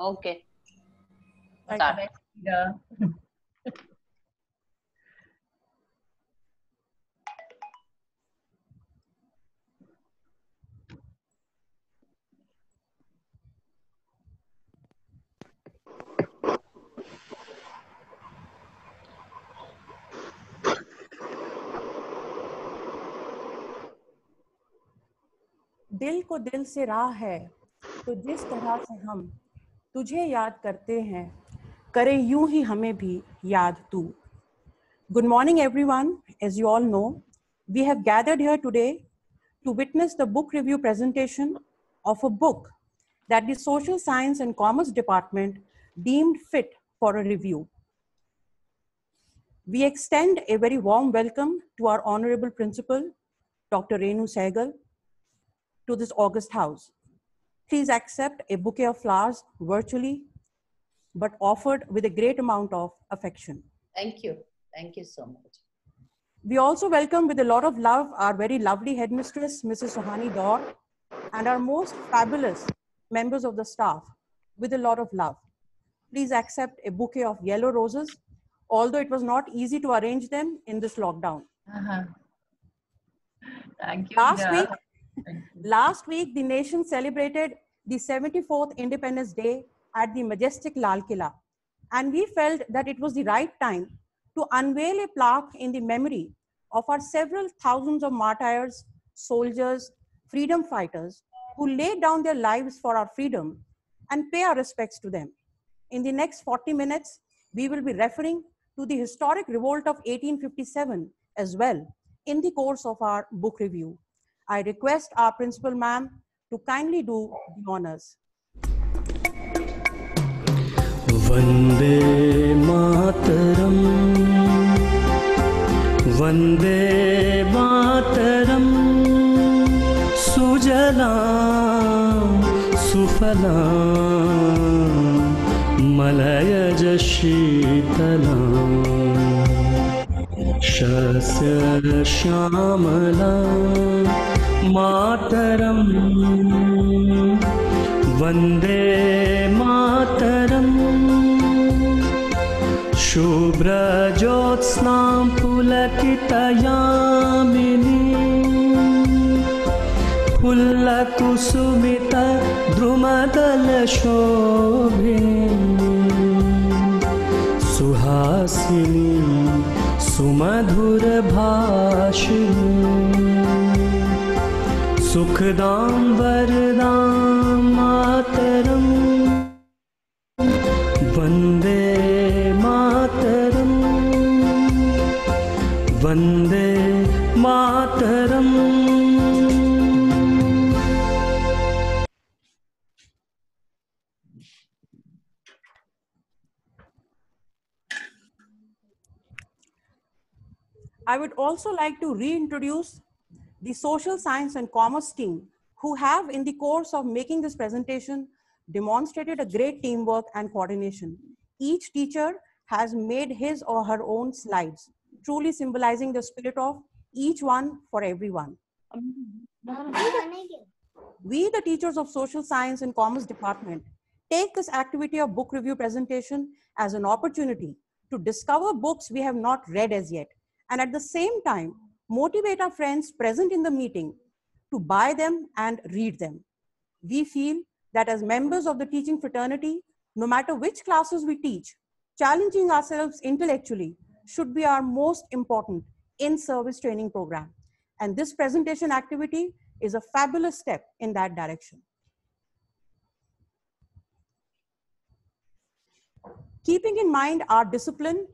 Okay. Start. दिल को दिल से राह है तो जिस तरह से हम तुझे याद करते हैं करे यूं ही हमें भी याद तू. Good morning everyone. As you all know, we have gathered here today to witness the book review presentation of a book that the Social Science and Commerce Department deemed fit for a review. We extend a very warm welcome to our Honorable Principal, Dr. Renu Sehgal, to this august house. Please accept a bouquet of flowers virtually, but offered with a great amount of affection. Thank you. Thank you so much. We also welcome with a lot of love our very lovely headmistress, Mrs. Suhani Daur, and our most fabulous members of the staff with a lot of love. Please accept a bouquet of yellow roses, although it was not easy to arrange them in this lockdown. Thank you. Last week, the nation celebrated the 74th Independence Day at the majestic Lal Killa, and we felt that it was the right time to unveil a plaque in the memory of our several thousands of martyrs, soldiers, freedom fighters who laid down their lives for our freedom, and pay our respects to them. In the next 40 minutes, we will be referring to the historic revolt of 1857 as well in the course of our book review. I request our principal ma'am to kindly do the honors. Vande Mataram, Vande Mataram, Sujalam, Sufalam, Malayaj Shitalam, Shasya Shamalam, Mataram, Vande Mataram, Shubhra Jyotsnam Pulakitayamini, Pulla Kusumita Drumadala Shobhini, Suhasini Sumadhura Bhashini, Sukhdam Vardam Mataram, Vande Mataram, Vande Mataram. I would also like to reintroduce the Social Science and Commerce team, who have in the course of making this presentation demonstrated a great teamwork and coordination. Each teacher has made his or her own slides, truly symbolizing the spirit of each one for everyone. We, the teachers of Social Science and Commerce Department, take this activity of book review presentation as an opportunity to discover books we have not read as yet, and at the same time, motivate our friends present in the meeting to buy them and read them. We feel that as members of the teaching fraternity, no matter which classes we teach, challenging ourselves intellectually should be our most important in-service training program. And this presentation activity is a fabulous step in that direction. Keeping in mind our discipline,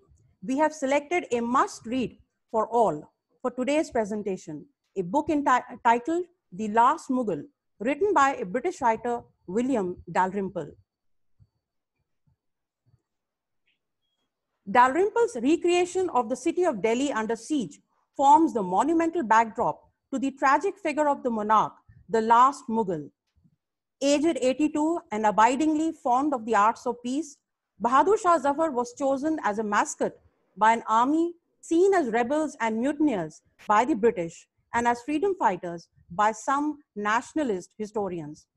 we have selected a must-read for all for today's presentation, a book entitled The Last Mughal, written by a British writer, William Dalrymple. Dalrymple's recreation of the city of Delhi under siege forms the monumental backdrop to the tragic figure of the monarch, the last Mughal. Aged 82 and abidingly fond of the arts of peace, Bahadur Shah Zafar was chosen as a mascot by an army seen as rebels and mutineers by the British and as freedom fighters by some nationalist historians.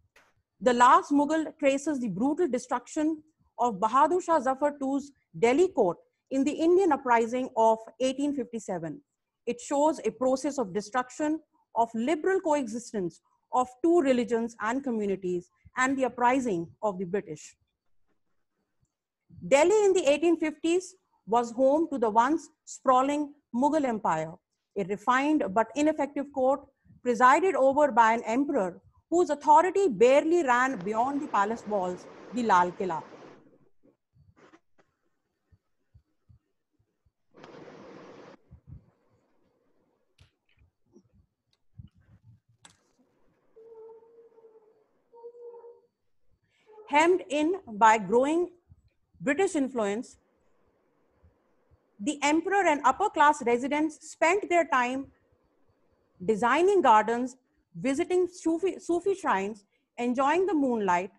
The Last Mughal traces the brutal destruction of Bahadur Shah Zafar II's Delhi court in the Indian uprising of 1857. It shows a process of destruction of liberal coexistence of two religions and communities and the uprising of the British. Delhi in the 1850s was home to the once sprawling Mughal Empire, a refined but ineffective court presided over by an emperor whose authority barely ran beyond the palace walls, the Lal Killa. Hemmed in by growing British influence, the emperor and upper class residents spent their time designing gardens, visiting Sufi shrines, enjoying the moonlight,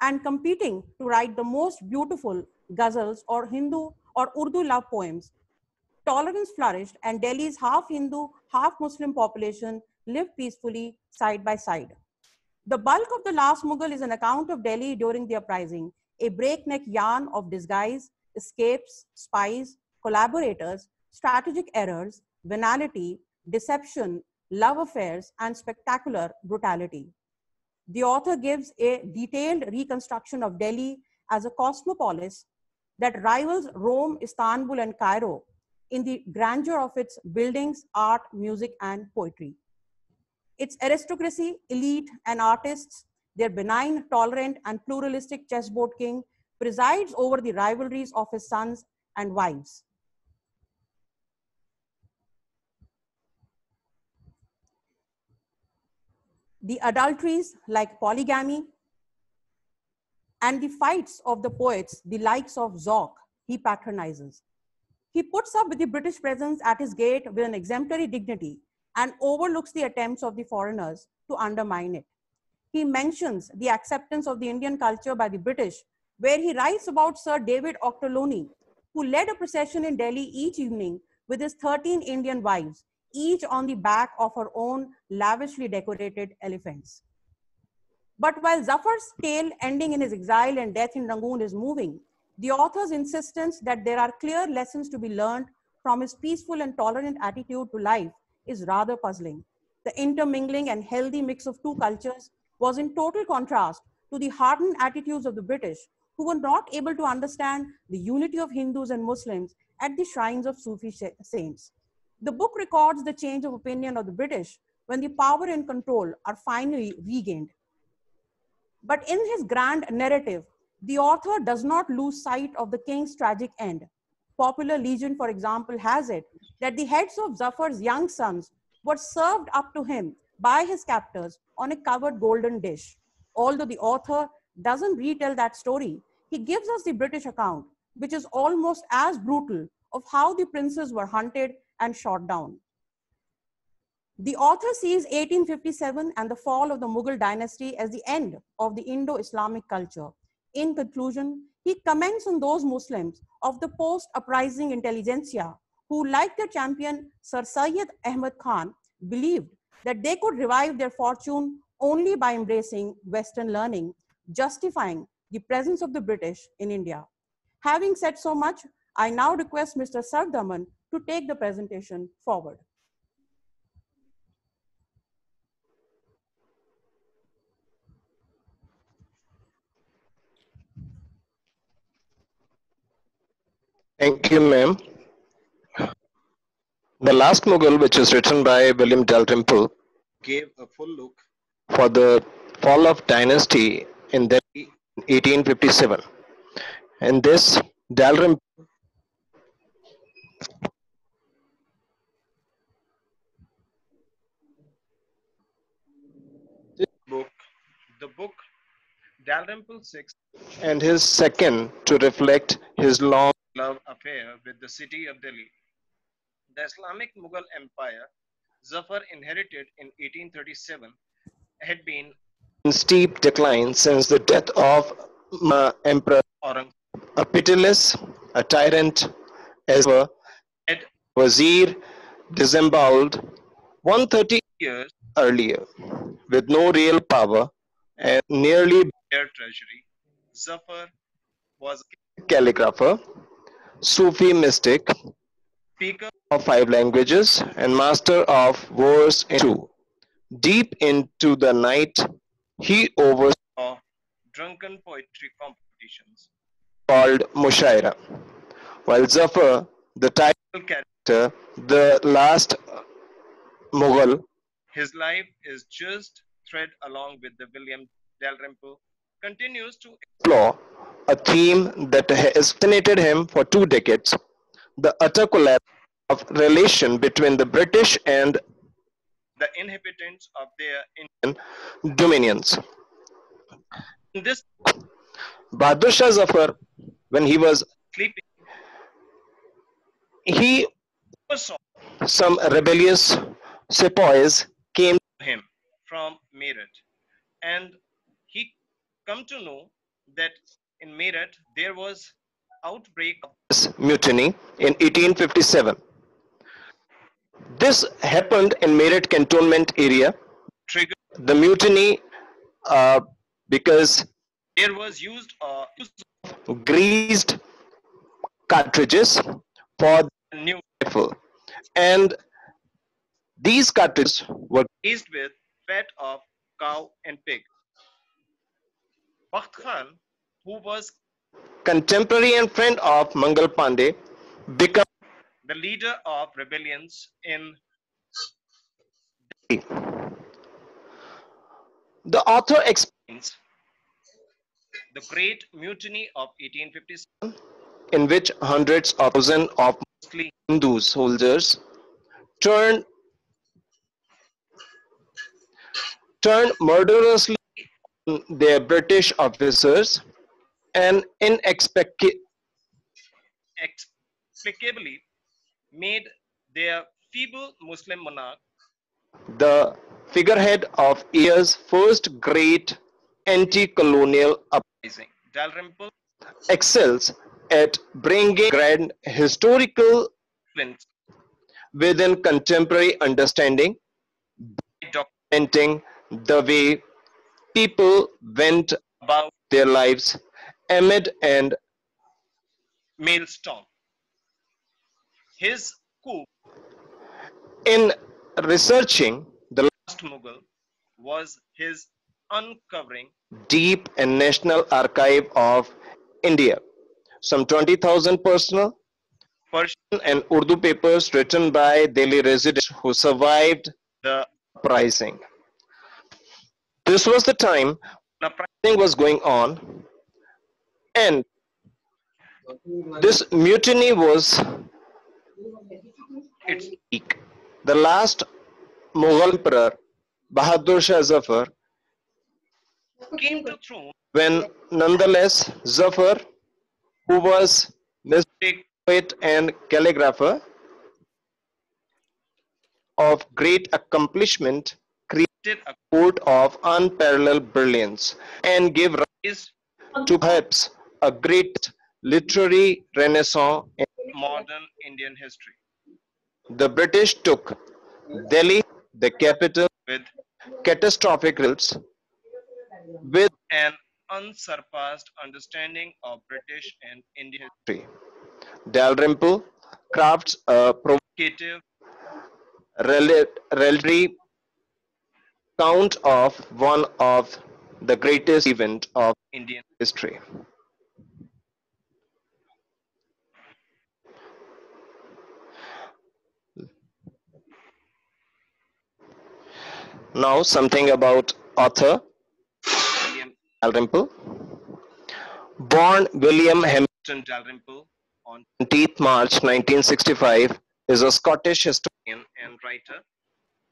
and competing to write the most beautiful ghazals or Hindu or Urdu love poems. Tolerance flourished, and Delhi's half Hindu, half Muslim population lived peacefully side by side. The bulk of The Last Mughal is an account of Delhi during the uprising, a breakneck yarn of disguise, escapes, spies, collaborators, strategic errors, venality, deception, love affairs, and spectacular brutality. The author gives a detailed reconstruction of Delhi as a cosmopolis that rivals Rome, Istanbul, and Cairo in the grandeur of its buildings, art, music, and poetry. Its aristocracy, elite, and artists, their benign, tolerant, and pluralistic chessboard king presides over the rivalries of his sons and wives. The adulteries like polygamy and the fights of the poets, the likes of Zauck, he patronizes. He puts up with the British presence at his gate with an exemplary dignity and overlooks the attempts of the foreigners to undermine it. He mentions the acceptance of the Indian culture by the British, where he writes about Sir David Ochterlony, who led a procession in Delhi each evening with his 13 Indian wives, each on the back of her own lavishly decorated elephants. But while Zafar's tale ending in his exile and death in Rangoon is moving, the author's insistence that there are clear lessons to be learned from his peaceful and tolerant attitude to life is rather puzzling. The intermingling and healthy mix of two cultures was in total contrast to the hardened attitudes of the British, who were not able to understand the unity of Hindus and Muslims at the shrines of Sufi saints. The book records the change of opinion of the British when the power and control are finally regained. But in his grand narrative, the author does not lose sight of the king's tragic end. Popular legend, for example, has it that the heads of Zafar's young sons were served up to him by his captors on a covered golden dish. Although the author doesn't retell that story, he gives us the British account, which is almost as brutal, of how the princes were hunted and shot down. The author sees 1857 and the fall of the Mughal dynasty as the end of the Indo-Islamic culture. In conclusion, he comments on those Muslims of the post-uprising intelligentsia who, like their champion Sir Syed Ahmad Khan, believed that they could revive their fortune only by embracing Western learning, justifying the presence of the British in India. Having said so much, I now request Mr. Sardaman to take the presentation forward. Thank you, ma'am. The Last Mughal, which is written by William Dalrymple, gave a full look for the fall of dynasty in Delhi in 1857. In this, Dalrymple book Dalrymple Sixth and his second to reflect his long love affair with the city of Delhi. The Islamic Mughal Empire Zafar inherited in 1837 had been in steep decline since the death of Emperor Aurangzeb. A pitiless, a tyrant, as a head wazir disemboweled 130 years earlier, with no real power and nearly bare treasury, Zafar was a calligrapher, Sufi mystic, speaker of 5 languages, and master of verse in two. Deep into the night, he oversaw drunken poetry competitions called Mushaira, while Zafar, the title character, the last Mughal, his life is just thread along with the William Dalrymple, continues to explore a theme that has fascinated him for 2 decades: the utter collapse of relation between the British and the inhabitants of their Indian dominions. In this, Bahadur Shah Zafar, when he was sleeping, he saw some rebellious sepoys came to him from Meerut, and he come to know that in Meerut there was outbreak of this mutiny in 1857. This happened in Meerut cantonment area, triggered the mutiny uh, because there was used use of greased cartridges for the new rifle, and these cartridges were greased with fat of cow and pig. Bakht Khan, who was contemporary and friend of Mangal Pandey, became the leader of rebellions in Delhi. The author explains the Great Mutiny of 1857, in which hundreds of thousands of mostly Hindu soldiers turned murderously on their British officers and inexplicably made their feeble Muslim monarch the figurehead of India's first great anti-colonial uprising. Dalrymple excels at bringing grand historical events within contemporary understanding by documenting the way people went about their lives amid an maelstrom. His coup in researching the last Mughal was his uncovering deep and national archive of India. Some 20,000 personal Persian and Urdu papers written by Delhi residents who survived the uprising. This was the time when uprising was going on, and this mutiny was its peak. The last Mughal emperor, Bahadur Shah Zafar, came to throne when nonetheless Zafar, who was mystic poet and calligrapher of great accomplishment, created a court of unparalleled brilliance and gave rise to perhaps a great literary renaissance in modern Indian history. The British took Delhi, the capital, with catastrophic results, with an unsurpassed understanding of British and Indian history. Dalrymple crafts a provocative relative account of one of the greatest events of Indian history. Now, something about author William Dalrymple. Born William Hamilton Dalrymple on 20th March 1965, is a Scottish historian and writer,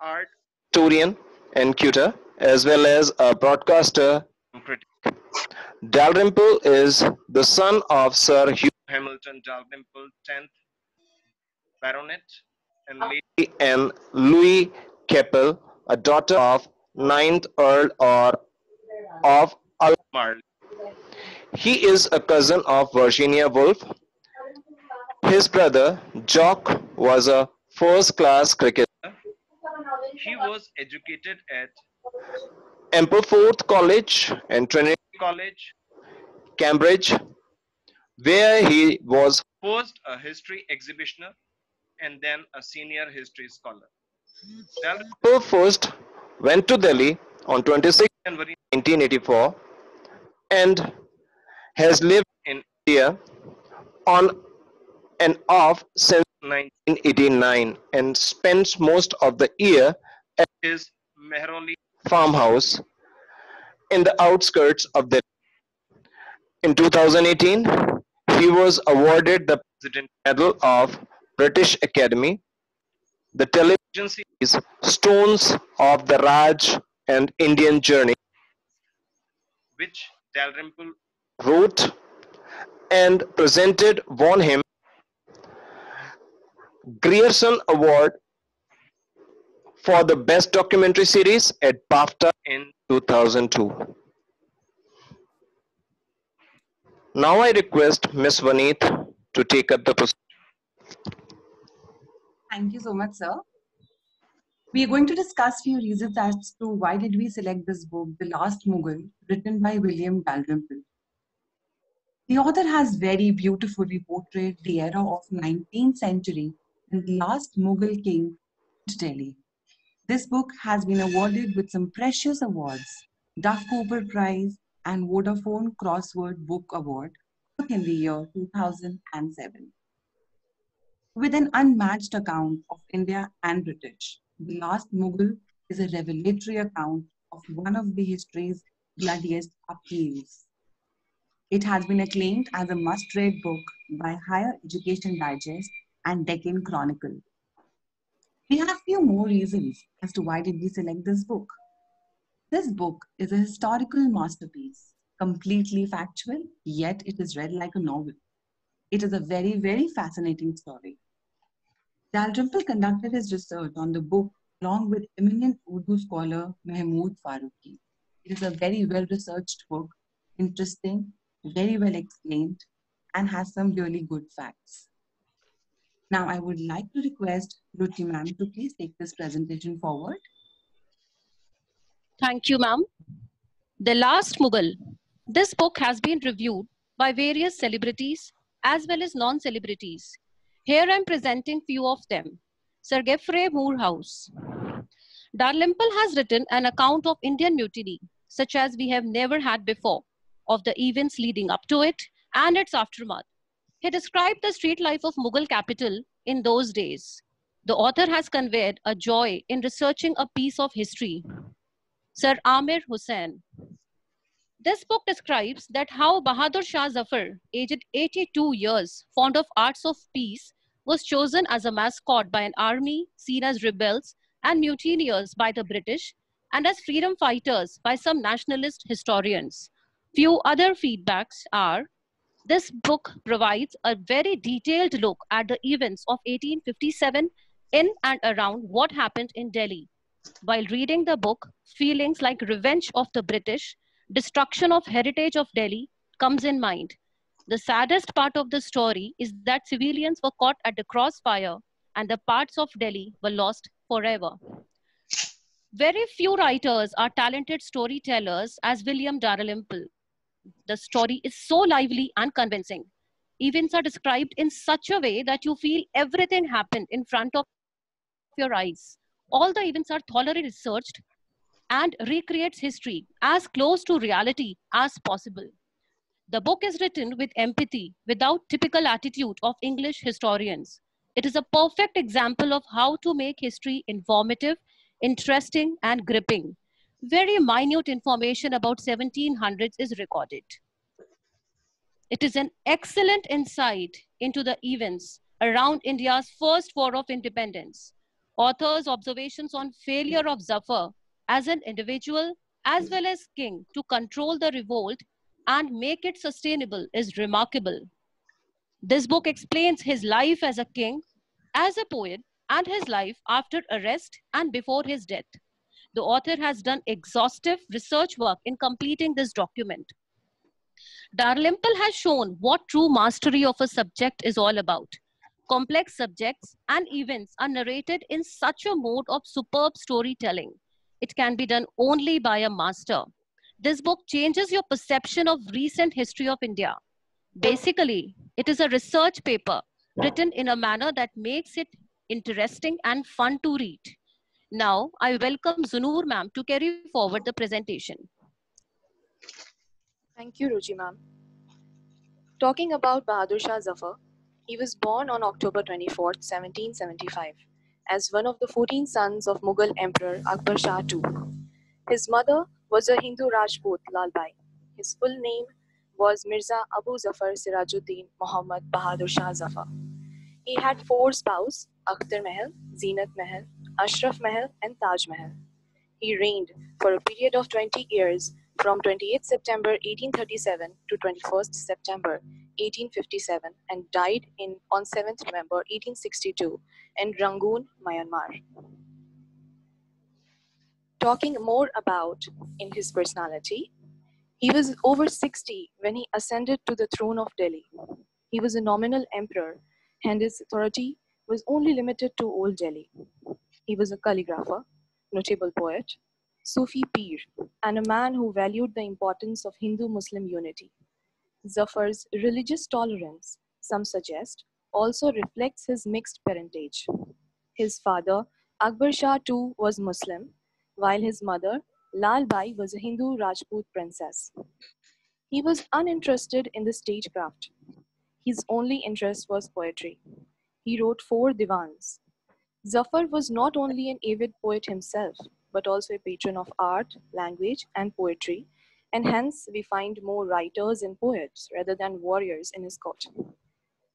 art historian and curator, as well as a broadcaster and critic. Dalrymple is the son of Sir Hugh Hamilton Dalrymple, 10th Baronet, and Lady Anne Louis Keppel, a daughter of 9th Earl of Albemarle. He is a cousin of Virginia Woolf. His brother, Jock, was a first-class cricketer. He was educated at Ampleforth College and Trinity College, Cambridge, where he was first a history exhibitioner and then a senior history scholar. Dalrymple first went to Delhi on 26 January 1984 and has lived in India on and off since 1989 and spends most of the year at his Mehrauli farmhouse in the outskirts of Delhi. In 2018, he was awarded the President Medal of British Academy. The television series Stones of the Raj and Indian Journey, which Dalrymple wrote and presented, won him Grierson Award for the Best Documentary Series at BAFTA in 2002. Now I request Ms. Vaneet to take up the proceedings. Thank you so much, sir. We are going to discuss few reasons as to why did we select this book, The Last Mughal, written by William Dalrymple. The author has very beautifully portrayed the era of 19th century and the last Mughal king to Delhi. This book has been awarded with some precious awards, Duff Cooper Prize and Vodafone Crossword Book Award, both in the year 2007. With an unmatched account of India and British, The Last Mughal is a revelatory account of one of the history's bloodiest upheavals. It has been acclaimed as a must-read book by Higher Education Digest and Deccan Chronicle. We have few more reasons as to why did we select this book. This book is a historical masterpiece, completely factual, yet it is read like a novel. It is a very, very fascinating story. Dalrymple conducted his research on the book along with eminent Urdu scholar Mahmood Farooqi. It is a very well-researched book, interesting, very well explained, and has some really good facts. Now, I would like to request Ruchi ma'am to please take this presentation forward. Thank you, ma'am. The Last Mughal. This book has been reviewed by various celebrities as well as non-celebrities. Here I'm presenting few of them. Sir Geoffrey Moorhouse. Dalrymple has written an account of Indian mutiny, such as we have never had before, of the events leading up to it and its aftermath. He described the street life of Mughal capital in those days. The author has conveyed a joy in researching a piece of history. Sir Amir Hussain. This book describes that how Bahadur Shah Zafar, aged 82 years, fond of arts of peace, was chosen as a mascot by an army seen as rebels and mutineers by the British and as freedom fighters by some nationalist historians. Few other feedbacks are, this book provides a very detailed look at the events of 1857 in and around what happened in Delhi. While reading the book, feelings like revenge of the British, destruction of heritage of Delhi comes in mind. The saddest part of the story is that civilians were caught at the crossfire and the parts of Delhi were lost forever. Very few writers are talented storytellers as William Dalrymple. The story is so lively and convincing. Events are described in such a way that you feel everything happened in front of your eyes. All the events are thoroughly researched and recreates history as close to reality as possible. The book is written with empathy without typical attitude of English historians. It is a perfect example of how to make history informative, interesting, and gripping. Very minute information about 1700s is recorded. It is an excellent insight into the events around India's first war of independence. Author's observations on failure of Zafar as an individual as well as king to control the revolt and make it sustainable is remarkable. This book explains his life as a king, as a poet, and his life after arrest and before his death. The author has done exhaustive research work in completing this document. Dalrymple has shown what true mastery of a subject is all about. Complex subjects and events are narrated in such a mode of superb storytelling. It can be done only by a master. This book changes your perception of recent history of India. Basically, it is a research paper written in a manner that makes it interesting and fun to read. Now, I welcome Zunoor ma'am to carry forward the presentation. Thank you, Ruchi ma'am. Talking about Bahadur Shah Zafar, he was born on October 24th, 1775, as one of the 14 sons of Mughal Emperor Akbar Shah II. His mother was a Hindu Rajput Lalbai. His full name was Mirza Abu Zafar Sirajuddin Muhammad Bahadur Shah Zafar. He had 4 spouses, Akhtar Mahal, Zinat Mahal, Ashraf Mahal, and Taj Mahal. He reigned for a period of 20 years from 28 September 1837 to 21st September 1857 and died on 7th November 1862 in Rangoon, Myanmar. Talking more about in his personality, he was over 60 when he ascended to the throne of Delhi. He was a nominal emperor and his authority was only limited to Old Delhi. He was a calligrapher, notable poet, Sufi Peer, and a man who valued the importance of Hindu-Muslim unity. Zafar's religious tolerance, some suggest, also reflects his mixed parentage. His father, Akbar Shah II, was Muslim, while his mother, Lal Bai, was a Hindu Rajput princess. He was uninterested in the stagecraft. His only interest was poetry. He wrote 4 divans. Zafar was not only an avid poet himself, but also a patron of art, language, and poetry, and hence we find more writers and poets rather than warriors in his court.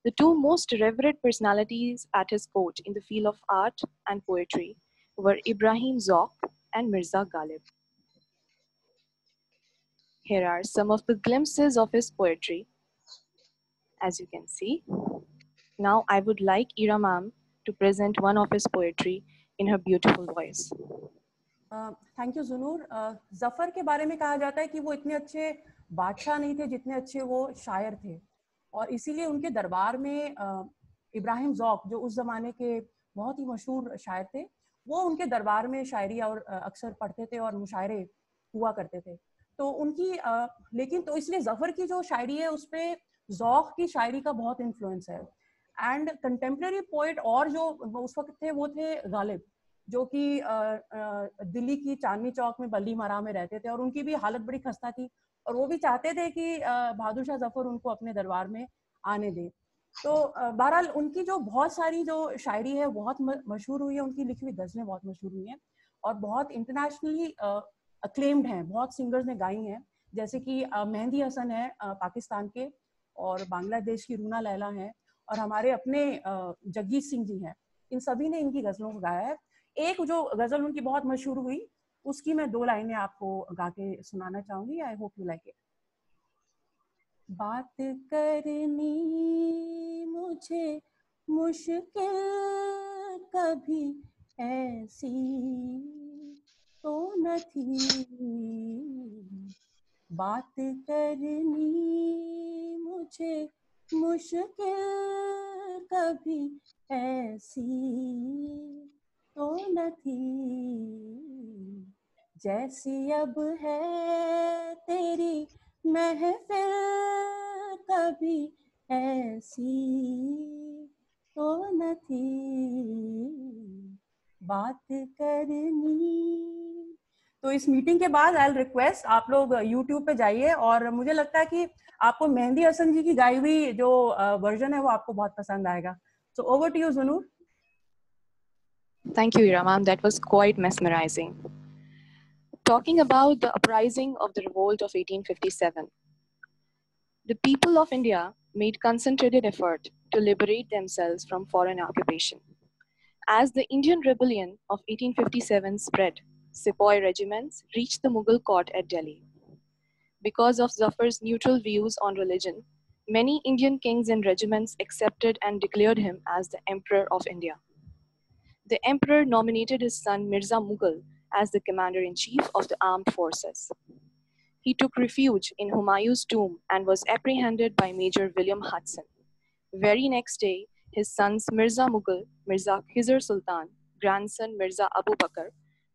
The 2 most revered personalities at his court in the field of art and poetry were Ibrahim Zauq and Mirza Ghalib. Here are some of the glimpses of his poetry, as you can see. Now I would like Ira ma'am to present one of his poetry in her beautiful voice. Thank you Junoor. Zafar के बारे में कहा जाता है कि वो इतने अच्छे बादशाह नहीं थे जितने अच्छे वो शायर थे, और इसीलिए उनके दरबार में इब्राहिम ज़ौक़ जो उस ज़माने के बहुत ही मशहूर शायर थे, वो उनके दरबार में शायरी और अक्सर पढ़ते थे और मुशायरे हुआ करते थे. तो उनकी लेकिन तो इसलिए जफर की जो शायरी है उस पर ज़ौक़ की शायरी का बहुत इन्फ्लुएंस है. एंड कंटेम्प्रेरी पोइट और जो उस वक्त थे वो थे गालिब, जो कि दिल्ली की चांदनी चौक में बल्ली मरा में रहते थे, और उनकी भी हालत बड़ी खस्ता थी, और वो भी चाहते थे कि बहादुर शाह जफर उनको अपने दरबार में आने दें. तो बहरहाल उनकी जो बहुत सारी जो शायरी है बहुत मशहूर हुई है, उनकी लिखी हुई गज़लें बहुत मशहूर हुई हैं और बहुत इंटरनेशनली अक्लेम्ड हैं, बहुत सिंगर्स ने गाई हैं, जैसे कि मेहंदी हसन है पाकिस्तान के, और बांग्लादेश की रूना लैला हैं, और हमारे अपने जगजीत सिंह जी हैं. इन सभी ने इनकी गज़लों को गाया है. एक जो गज़ल उनकी बहुत मशहूर हुई, उसकी मैं 2 लाइनें आपको गा के सुनाना चाहूंगी. I hope you like it. बात करनी मुझे मुश्किल कभी ऐसी तो न थी, बात करनी मुझे मुश्किल कभी ऐसी तो न थी, जैसी अब है तेरी महफिल कभी ऐसी तो न थी, बात करनी. तो इस मीटिंग के बाद आई रिक्वेस्ट आप लोग YouTube पे जाइए, और मुझे लगता है कि आपको मेहंदी हसन जी की गाई हुई जो वर्जन है वो आपको बहुत पसंद आएगा. So over to you, Zunoor. Thank you, Ira ma'am. That was quite mesmerizing. Talking about the uprising of the revolt of 1857, the people of India made concentrated effort to liberate themselves from foreign occupation. As the Indian rebellion of 1857 spread, Sepoy regiments reached the Mughal court at Delhi. Because of Zafar's neutral views on religion, many Indian kings and regiments accepted and declared him as the Emperor of India. The emperor nominated his son Mirza Mughal as the commander-in-chief of the armed forces. He took refuge in Humayun's tomb and was apprehended by Major William Hudson. Very next day, his sons Mirza Mughal, Mirza Khizr Sultan, grandson Mirza Abu Bakr,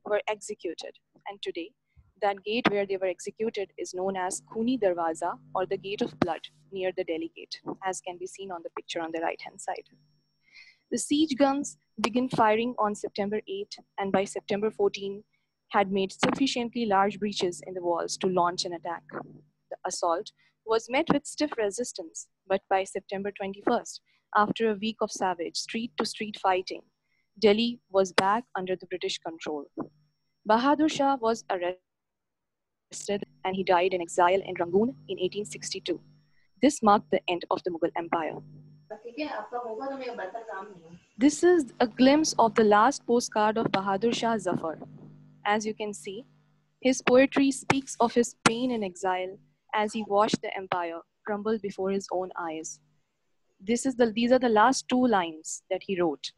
were executed. And today, that gate where they were executed is known as Khuni Darwaza, or the Gate of Blood, near the Delhi Gate, as can be seen on the picture on the right-hand side. The siege guns began firing on September 8, and by September 14, had made sufficiently large breaches in the walls to launch an attack. The assault was met with stiff resistance, but by September 21st, after a week of savage street-to-street fighting, Delhi was back under the British control. Bahadur Shah was arrested and he died in exile in Rangoon in 1862. This marked the end of the Mughal Empire. This is a glimpse of the last postcard of Bahadur Shah Zafar. As you can see, his poetry speaks of his pain in exile as he watched the empire crumble before his own eyes. These are the last two lines that he wrote.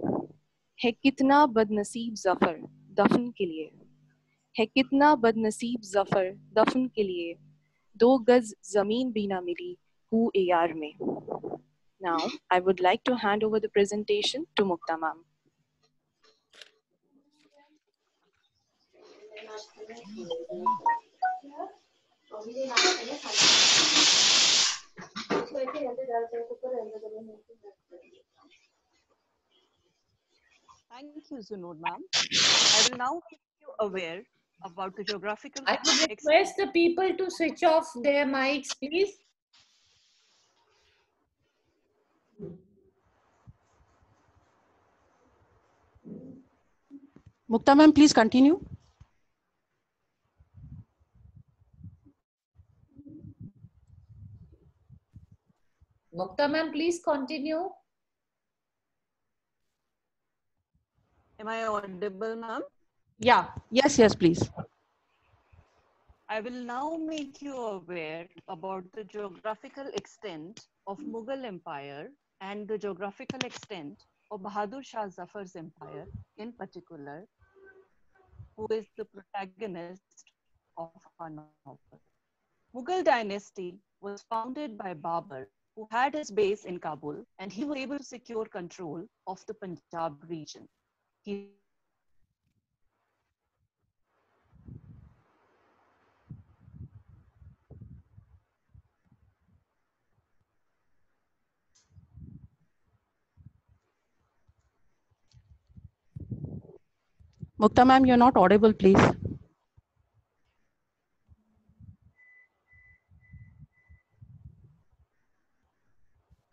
है कितना बदनसीब ज़फ़र दफन के लिए, है कितना बदनसीब ज़फ़र दफन के लिए, दो गज ज़मीन भी ना मिली हूँ ए यार में. Now, I would like to hand over the presentation to Mukta ma'am. Thank you, Zunoor ma'am. I will now make you aware about the geographical... I would request the people to switch off their mics, please. Mukta ma'am, please continue. Mukta ma'am, please continue. Am I audible, ma'am? Yeah. Yes, please. I will now make you aware about the geographical extent of Mughal Empire and the geographical extent of Bahadur Shah Zafar's empire in particular, who is the protagonist of our novel. Mughal dynasty was founded by Babur, who had his base in Kabul, and he was able to secure control of the Punjab region. He Mukta ma'am, you're not audible, please.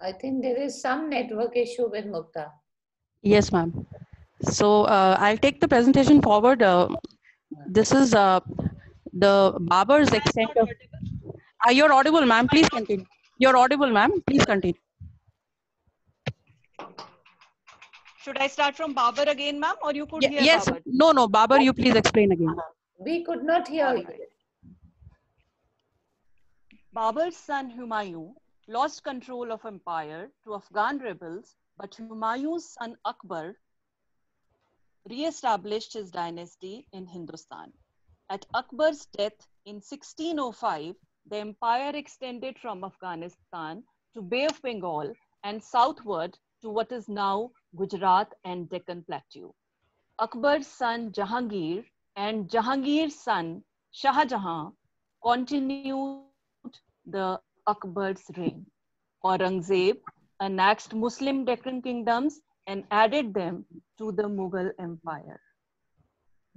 I think there is some network issue with Mukta. Yes, ma'am. So I'll take the presentation forward. This is the Babur's extent of... You're audible, ma'am. Please continue. You're audible, ma'am. Please continue. Should I start from Babur again, ma'am, or you could hear yes. Babur? No, Babur, you please explain again. We could not hear you. Babur's son Humayun lost control of empire to Afghan rebels, but Humayun's son Akbar re-established his dynasty in Hindustan. At Akbar's death in 1605, the empire extended from Afghanistan to Bay of Bengal and southward to what is now Gujarat and Deccan Plateau. Akbar's son Jahangir and Jahangir's son Shah Jahan continued the Akbar's reign. Aurangzeb annexed Muslim Deccan kingdoms and added them to the Mughal Empire.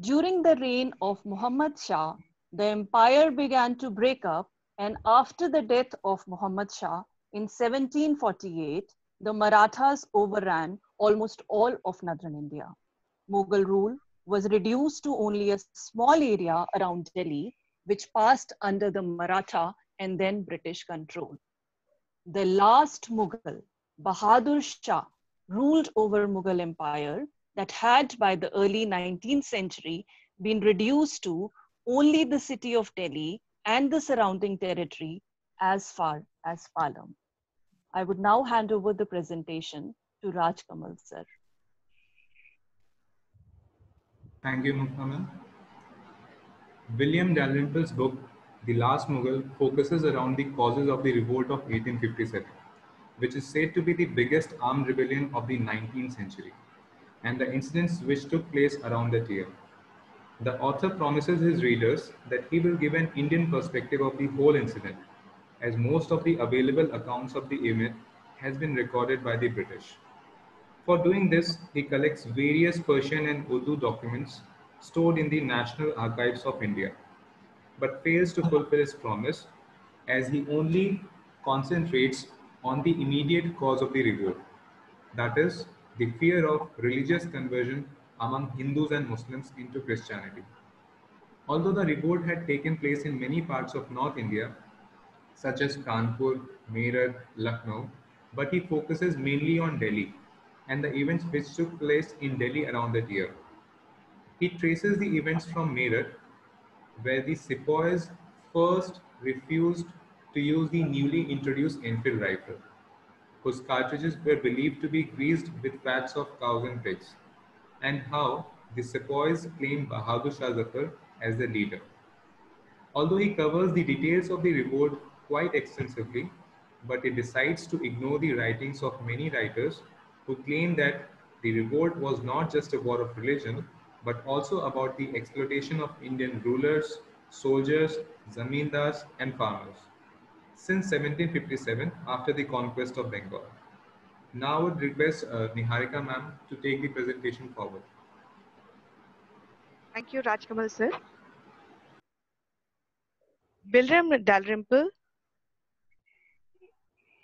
During the reign of Muhammad Shah, the empire began to break up, and after the death of Muhammad Shah in 1748, the Marathas overran almost all of northern India. Mughal rule was reduced to only a small area around Delhi, which passed under the Maratha and then British control. The last Mughal, Bahadur Shah, ruled over Mughal Empire that had by the early 19th century been reduced to only the city of Delhi and the surrounding territory as far as Palam. I would now hand over the presentation to Raj Kamal sir. Thank you, Mukta ma'am. William Dalrymple's book, The Last Mughal, focuses around the causes of the revolt of 1857, which is said to be the biggest armed rebellion of the 19th century, and the incidents which took place around that year. The author promises his readers that he will give an Indian perspective of the whole incident, as most of the available accounts of the event has been recorded by the British. For doing this, he collects various Persian and Urdu documents stored in the National Archives of India, but fails to fulfill his promise as he only concentrates on the immediate cause of the revolt, that is, the fear of religious conversion among Hindus and Muslims into Christianity. Although the revolt had taken place in many parts of North India, such as Kanpur, Meerut, Lucknow, but he focuses mainly on Delhi and the events which took place in Delhi around that year. He traces the events from Meerut, where the sepoys first refused to use the newly introduced Enfield rifle, whose cartridges were believed to be greased with fats of cows and pigs, and how the sepoys claimed Bahadur Shah Zafar as the leader. Although he covers the details of the revolt quite extensively, but he decides to ignore the writings of many writers who claim that the revolt was not just a war of religion, but also about the exploitation of Indian rulers, soldiers, zamindars, and farmers since 1757 after the conquest of Bengal. Now I would request Niharika ma'am to take the presentation forward. Thank you, Rajkamal sir. William Dalrymple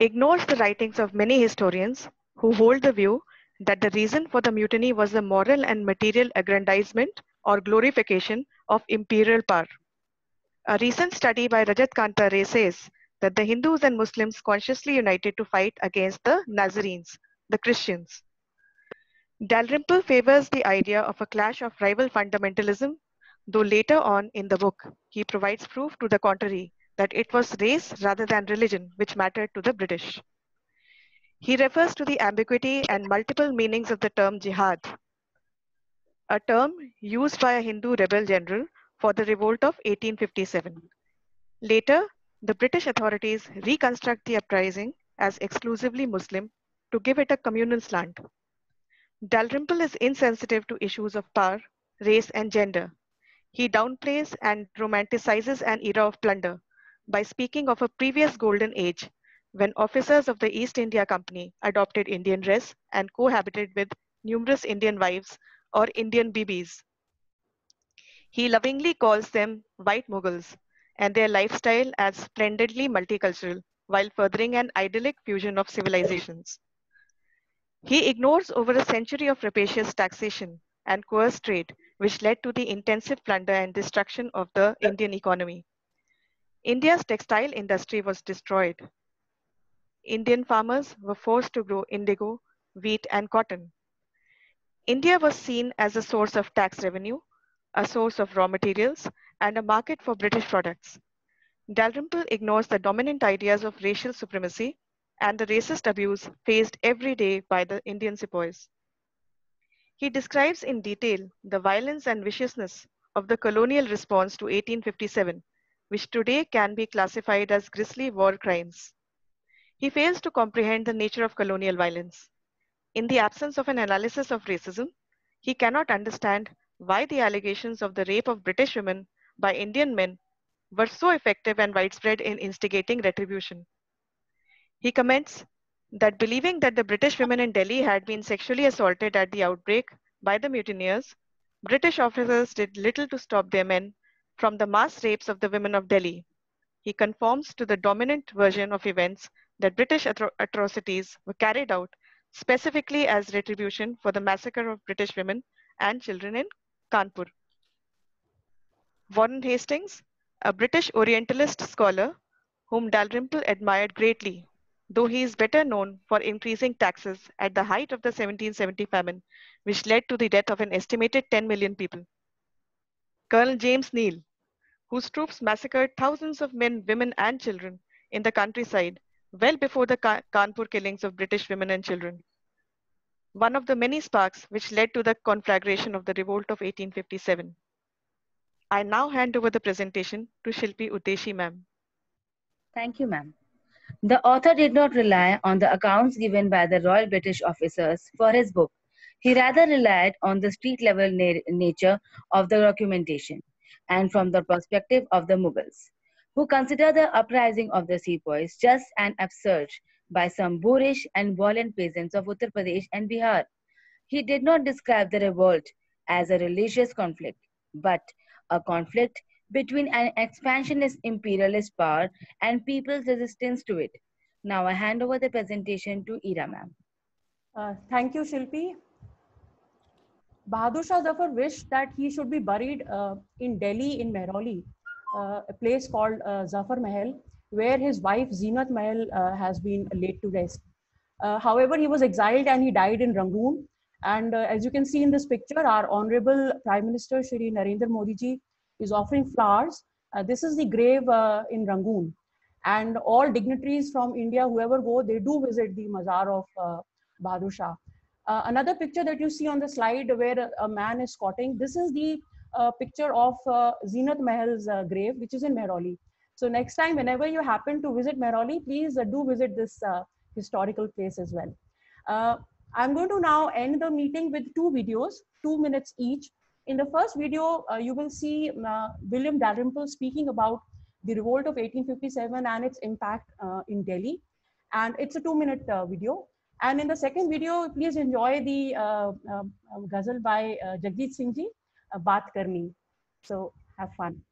ignores the writings of many historians who hold the view that the reason for the mutiny was the moral and material aggrandizement or glorification of imperial power. A recent study by Rajat Kanta Ray says that the Hindus and Muslims consciously united to fight against the Nazarenes, the Christians. Dalrymple favors the idea of a clash of rival fundamentalism, though later on in the book he provides proof to the contrary, that it was race rather than religion which mattered to the British. He refers to the ambiguity and multiple meanings of the term jihad, a term used by a Hindu rebel general for the revolt of 1857. Later, the British authorities reconstruct the uprising as exclusively Muslim to give it a communal slant. Dalrymple is insensitive to issues of power, race, and gender. He downplays and romanticizes an era of plunder by speaking of a previous golden age when officers of the East India Company adopted Indian dress and cohabited with numerous Indian wives or Indian bibis. He lovingly calls them white Mughals and their lifestyle as splendidly multicultural while furthering an idyllic fusion of civilizations. He ignores over a century of rapacious taxation and coerced trade, which led to the intensive plunder and destruction of the Indian economy. India's textile industry was destroyed. Indian farmers were forced to grow indigo, wheat, and cotton. India was seen as a source of tax revenue, a source of raw materials, and a market for British products. Dalrymple ignores the dominant ideas of racial supremacy and the racist abuse faced every day by the Indian sepoys. He describes in detail the violence and viciousness of the colonial response to 1857, which today can be classified as grisly war crimes. He fails to comprehend the nature of colonial violence. In the absence of an analysis of racism, he cannot understand why the allegations of the rape of British women by Indian men were so effective and widespread in instigating retribution. He comments that believing that the British women in Delhi had been sexually assaulted at the outbreak by the mutineers, British officers did little to stop their men from the mass rapes of the women of Delhi. He conforms to the dominant version of events that British atrocities were carried out specifically as retribution for the massacre of British women and children in Kanpur. Warren Hastings, a British Orientalist scholar whom Dalrymple admired greatly, though he is better known for increasing taxes at the height of the 1770 famine, which led to the death of an estimated 10 million people. Colonel James Neal, whose troops massacred thousands of men, women, and children in the countryside well before the Kanpur killings of British women and children. One of the many sparks which led to the conflagration of the revolt of 1857. I now hand over the presentation to Shilpi Udeshi ma'am. Thank you, ma'am. The author did not rely on the accounts given by the Royal British officers for his book. He rather relied on the street level nature of the documentation and from the perspective of the Mughals, who consider the uprising of the sepoys just an absurd by some boorish and violent peasants of Uttar Pradesh and Bihar. He did not describe the revolt as a religious conflict, but a conflict between an expansionist imperialist power and people's resistance to it. Now I hand over the presentation to Ira ma'am. Thank you, Shilpi. Bahadur Shah Zafar wished that he should be buried in Delhi in Mehrauli, a place called Zafar Mahal, where his wife Zeenat Mahal has been laid to rest. However, he was exiled and he died in Rangoon. And as you can see in this picture, our Honorable Prime Minister Shri Narendra Modi ji is offering flowers. This is the grave in Rangoon. And all dignitaries from India, whoever go, they do visit the mazar of Bahadur Shah. Another picture that you see on the slide where a man is squatting, this is the picture of Zeenat Mahal's grave, which is in Mehrauli. So next time, whenever you happen to visit Mehrauli, please do visit this historical place as well. I'm going to now end the meeting with two videos, 2 minutes each. In the first video, you will see William Dalrymple speaking about the revolt of 1857 and its impact in Delhi. And it's a 2-minute video. And in the second video, please enjoy the ghazal by Jagjit Singh ji, Baat Karni. So have fun.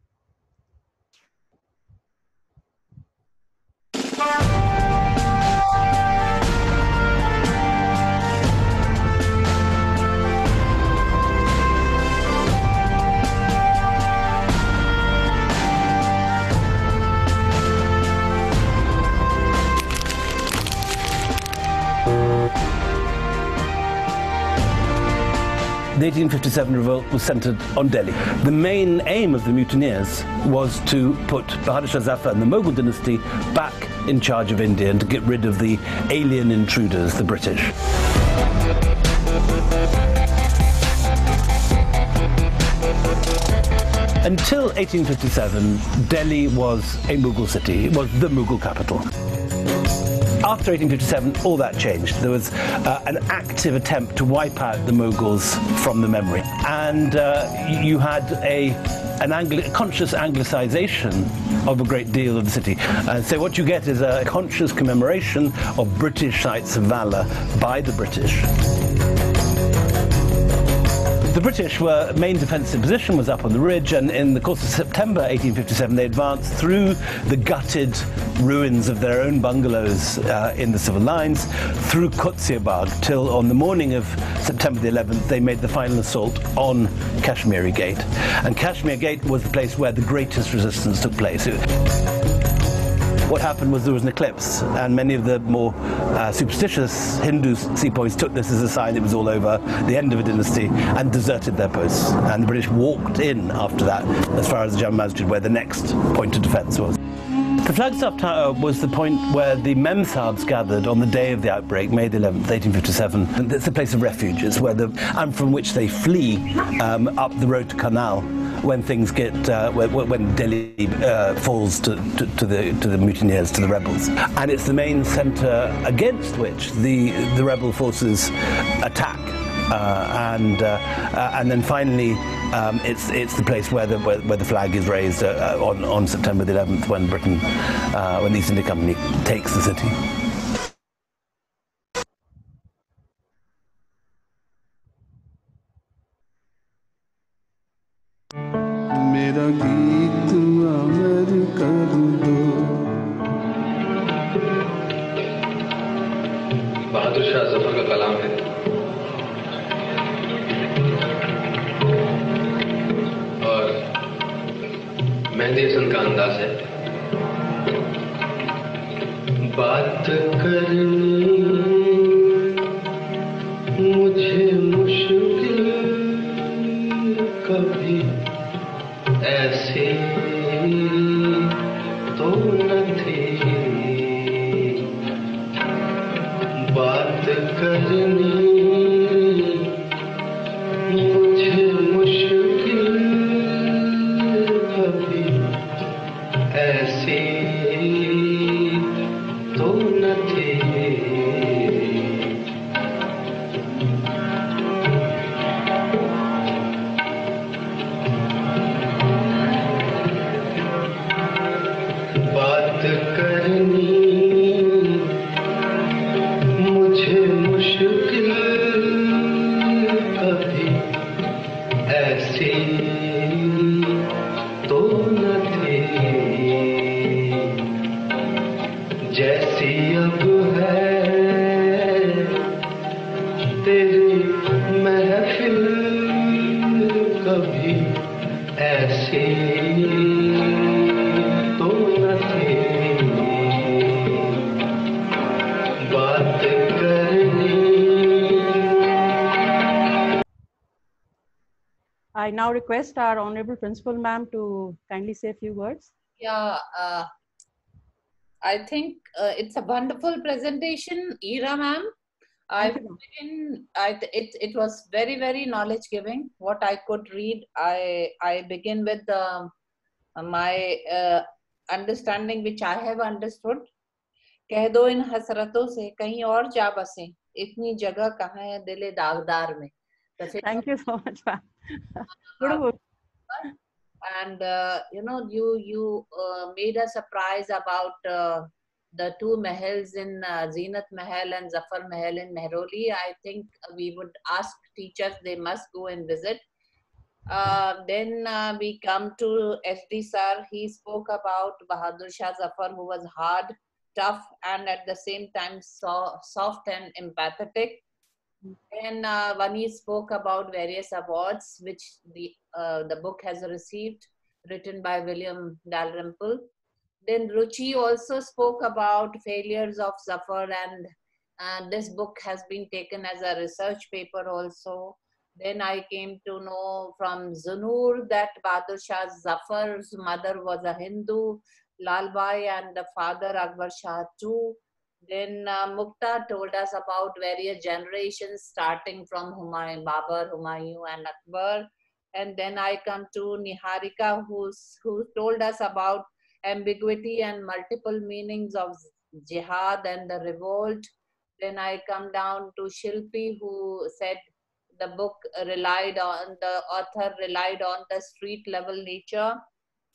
The 1857 revolt was centered on Delhi. The main aim of the mutineers was to put Bahadur Shah Zafar and the Mughal dynasty back in charge of India and to get rid of the alien intruders, the British. Until 1857, Delhi was a Mughal city. It was the Mughal capital. After 1857, all that changed. There was an active attempt to wipe out the Mughals from the memory. And you had a conscious Anglicization of a great deal of the city. So what you get is a conscious commemoration of British sites of valor by the British. The British main defensive position was up on the ridge, and in the course of September 1857 they advanced through the gutted ruins of their own bungalows in the civil lines, through Qutziabad, till on the morning of September the 11th they made the final assault on Kashmiri Gate. And Kashmir Gate was the place where the greatest resistance took place. What happened was there was an eclipse, and many of the more superstitious Hindu sepoys took this as a sign it was all over, the end of a dynasty, and deserted their posts. And the British walked in after that, as far as the Jama Masjid, where the next point of defence was. The Flagstaff Tower was the point where the Memsahibs gathered on the day of the outbreak, May the 11th, 1857. And it's a place of refuge. It's where and from which they flee up the road to Karnal when things get, when Delhi falls to the mutineers, to the rebels. And it's the main centre against which the rebel forces attack. And then finally, it's the place where the flag is raised on September the 11th when when the East India Company takes the city. मेरा गीत अमर कर दो। बहादुर शाह जफर का कलाम है। और मेहंदी हसन का अंदाज है। बात करनी मुझे मुश्किल कभी ऐसे तो न थी। बात करनी मुझे मुश्किल कभी ऐसे तो न थी। बात करनी। I now request our Honorable Principal Ma'am to kindly say a few words. Yeah, I think it's a wonderful presentation, Ira Ma'am. It was very, very knowledge giving. What I could read, I begin with my understanding which I have understood. कह दो इन हसरतों से कहीं और जा बसे, इतनी जगह कहाँ है दिले दागदार में. Thank you so much, ma'am. And you made a surprise about the two mahals in Zinat Mahal and Zafar Mahal in Mehroli. I think we would ask teachers, they must go and visit. Then we come to SD sir. He spoke about Bahadur Shah Zafar, who was hard, tough, and at the same time soft and empathetic. And when he spoke about various awards which the book has received, written by William Dalrymple. Then Ruchi also spoke about failures of Zafar, and this book has been taken as a research paper also. Then I came to know from Zunur that Bahadur Shah Zafar's mother was a Hindu, Lalbai, and the father Akbar Shah too. Then Mukta told us about various generations starting from Humayun, Babur, Humayun and Akbar. And then I come to Niharika who told us about ambiguity and multiple meanings of jihad and the revolt. Then I come down to Shilpi who said the author relied on the street level nature.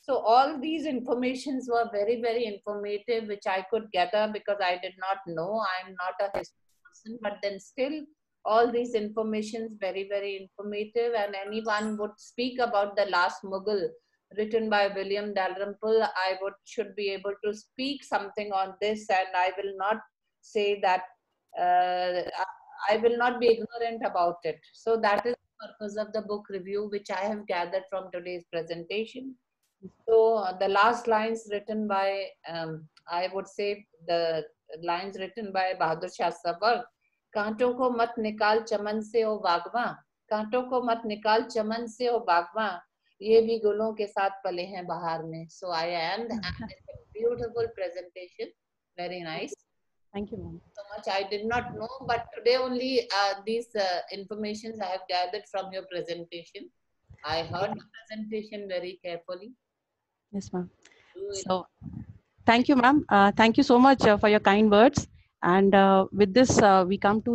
So all these informations were very, very informative, which I could gather because I did not know. I'm not a history person, but then still all these informations very, very informative. And anyone would speak about The Last Mughal, written by William Dalrymple, should be able to speak something on this, and I will not say that I will not be ignorant about it. So that is the purpose of the book review, which I have gathered from today's presentation. So the last lines written by, I would say the lines written by Bahadur Shah Zafar, कांटों को मत निकाल चमन से ओ बागवा, कांटों को मत निकाल चमन से ओ बागवा, ये भी गुलों के साथ पले हैं बहार में. So I end, and it's a beautiful presentation, very nice. Thank you, ma'am. So much I did not know, but today only these informations I have gathered from your presentation. I heard the presentation very carefully. Yes, ma'am. So, thank you, ma'am. Thank you so much for your kind words. And with this, we come to